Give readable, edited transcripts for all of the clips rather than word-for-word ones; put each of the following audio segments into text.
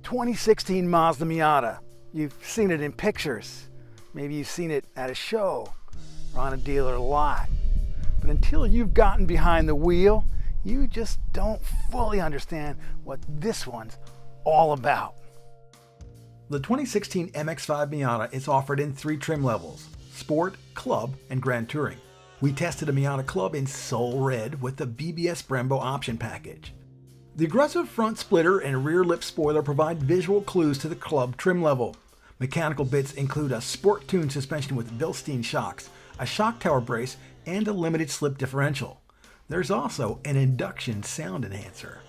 2016 Mazda Miata. You've seen it in pictures. Maybe you've seen it at a show or on a dealer lot. But until you've gotten behind the wheel, you just don't fully understand what this one's all about. The 2016 MX-5 Miata is offered in 3 trim levels: Sport, Club, and Grand Touring. We tested a Miata Club in Soul Red with the BBS Brembo option package. The aggressive front splitter and rear lip spoiler provide visual clues to the Club trim level. Mechanical bits include a sport-tuned suspension with Bilstein shocks, a shock tower brace, and a limited slip differential. There's also an induction sound enhancer.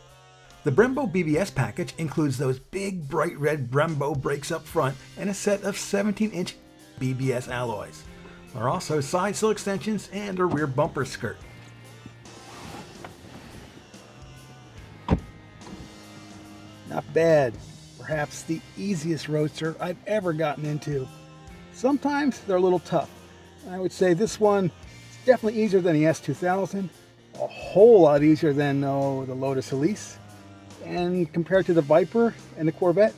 The Brembo BBS package includes those big bright red Brembo brakes up front and a set of 17-inch BBS alloys. There are also side sill extensions and a rear bumper skirt. Not bad. Perhaps the easiest roadster I've ever gotten into. Sometimes they're a little tough. I would say this one is definitely easier than the S2000, a whole lot easier than the Lotus Elise, and compared to the Viper and the Corvette,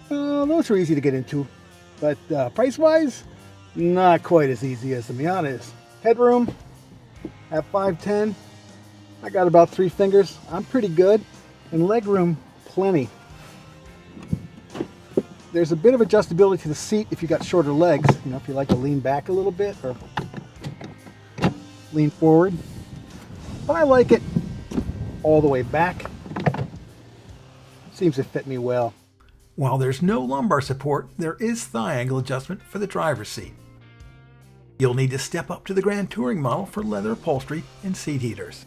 those are easy to get into, but price-wise, not quite as easy as the Miata is. Headroom at 5'10", I got about 3 fingers. I'm pretty good, and legroom plenty. There's a bit of adjustability to the seat if you got shorter legs, if you like to lean back a little bit or lean forward. But I like it all the way back. Seems to fit me well. While there's no lumbar support, there is thigh angle adjustment for the driver's seat. You'll need to step up to the Grand Touring model for leather upholstery and seat heaters.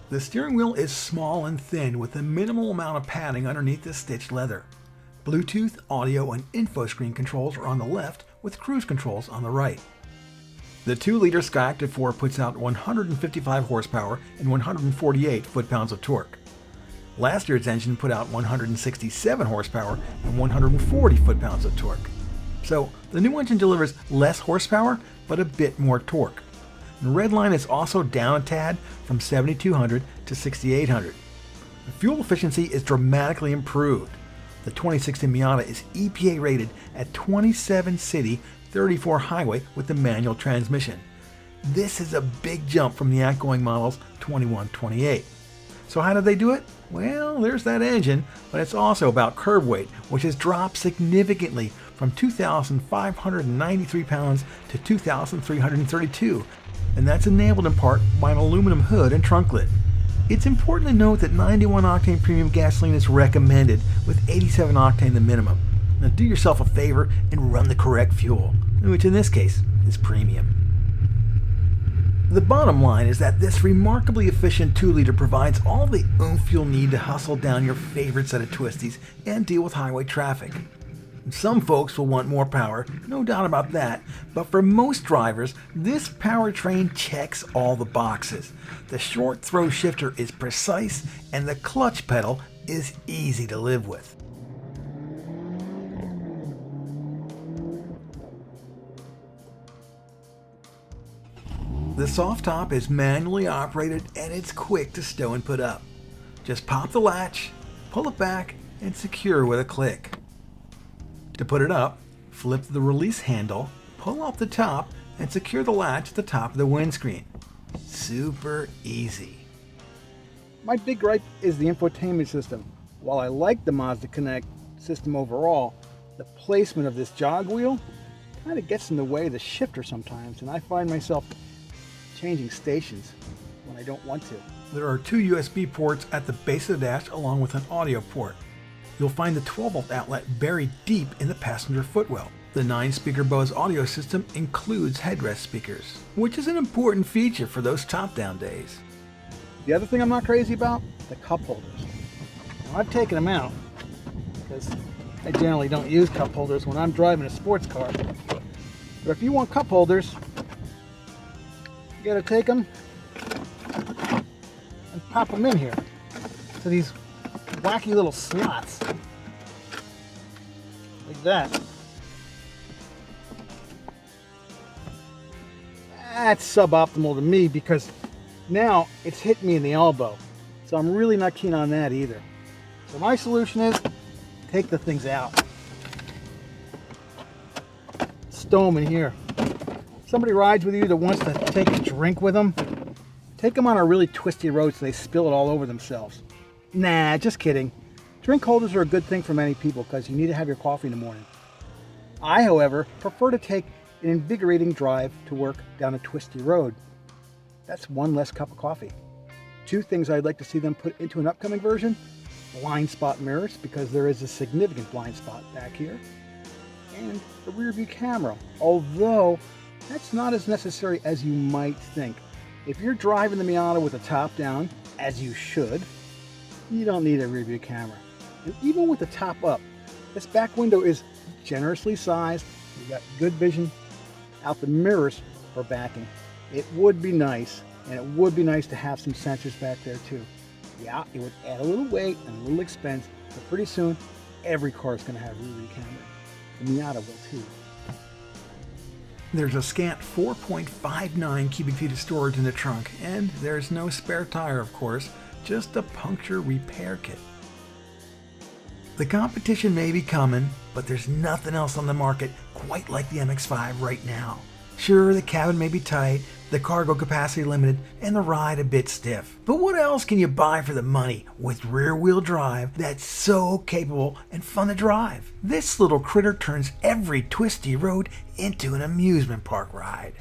The steering wheel is small and thin with a minimal amount of padding underneath the stitched leather. Bluetooth, audio, and info screen controls are on the left with cruise controls on the right. The 2-liter Skyactiv 4 puts out 155 horsepower and 148 foot-pounds of torque. Last year's engine put out 167 horsepower and 140 foot-pounds of torque. So the new engine delivers less horsepower but a bit more torque. The redline is also down a tad from 7,200 to 6,800. The fuel efficiency is dramatically improved. The 2016 Miata is EPA rated at 27 city, 34 highway with the manual transmission. This is a big jump from the outgoing model's 21, 28. So how did they do it? Well, there's that engine, but it's also about curb weight, which has dropped significantly from 2,593 pounds to 2,332, and that's enabled in part by an aluminum hood and trunk lid. It's important to note that 91 octane premium gasoline is recommended, with 87 octane the minimum. Now do yourself a favor and run the correct fuel, which in this case is premium. The bottom line is that this remarkably efficient 2-liter provides all the oomph you'll need to hustle down your favorite set of twisties and deal with highway traffic. Some folks will want more power, no doubt about that, but for most drivers, this powertrain checks all the boxes. The short throw shifter is precise, and the clutch pedal is easy to live with. The soft top is manually operated and it's quick to stow and put up. Just pop the latch, pull it back, and secure with a click. To put it up, flip the release handle, pull off the top, and secure the latch at the top of the windscreen. Super easy. My big gripe is the infotainment system. While I like the Mazda Connect system overall, the placement of this jog wheel kind of gets in the way of the shifter sometimes, and I find myself changing stations when I don't want to. There are 2 USB ports at the base of the dash along with an audio port. You'll find the 12-volt outlet buried deep in the passenger footwell. The 9-speaker Bose audio system includes headrest speakers, which is an important feature for those top-down days. The other thing I'm not crazy about, the cup holders. Now, I've taken them out because I generally don't use cup holders when I'm driving a sports car. But if you want cup holders, you gotta take them and pop them in here to these wacky little slots like that. That's suboptimal to me because now it's hit me in the elbow, so I'm really not keen on that either. So my solution is take the things out. Stow them in here. Somebody rides with you that wants to take a drink with them, take them on a really twisty road so they spill it all over themselves. Nah, just kidding. Drink holders are a good thing for many people because you need to have your coffee in the morning. I, however, prefer to take an invigorating drive to work down a twisty road. That's one less cup of coffee. Two things I'd like to see them put into an upcoming version: blind spot mirrors, because there is a significant blind spot back here, and a rear view camera, although that's not as necessary as you might think. If you're driving the Miata with the top down, as you should, you don't need a rear view camera. And even with the top up, this back window is generously sized. You got good vision out the mirrors for backing. It would be nice, and it would be nice to have some sensors back there too. Yeah, it would add a little weight and a little expense, but pretty soon every car is going to have a rear view camera. The Miata will too. There's a scant 4.59 cubic feet of storage in the trunk, and there's no spare tire, of course, just a puncture repair kit. The competition may be coming, but there's nothing else on the market quite like the MX-5 right now. Sure, the cabin may be tight, the cargo capacity limited, and the ride a bit stiff. But what else can you buy for the money with rear-wheel drive that's so capable and fun to drive? This little critter turns every twisty road into an amusement park ride.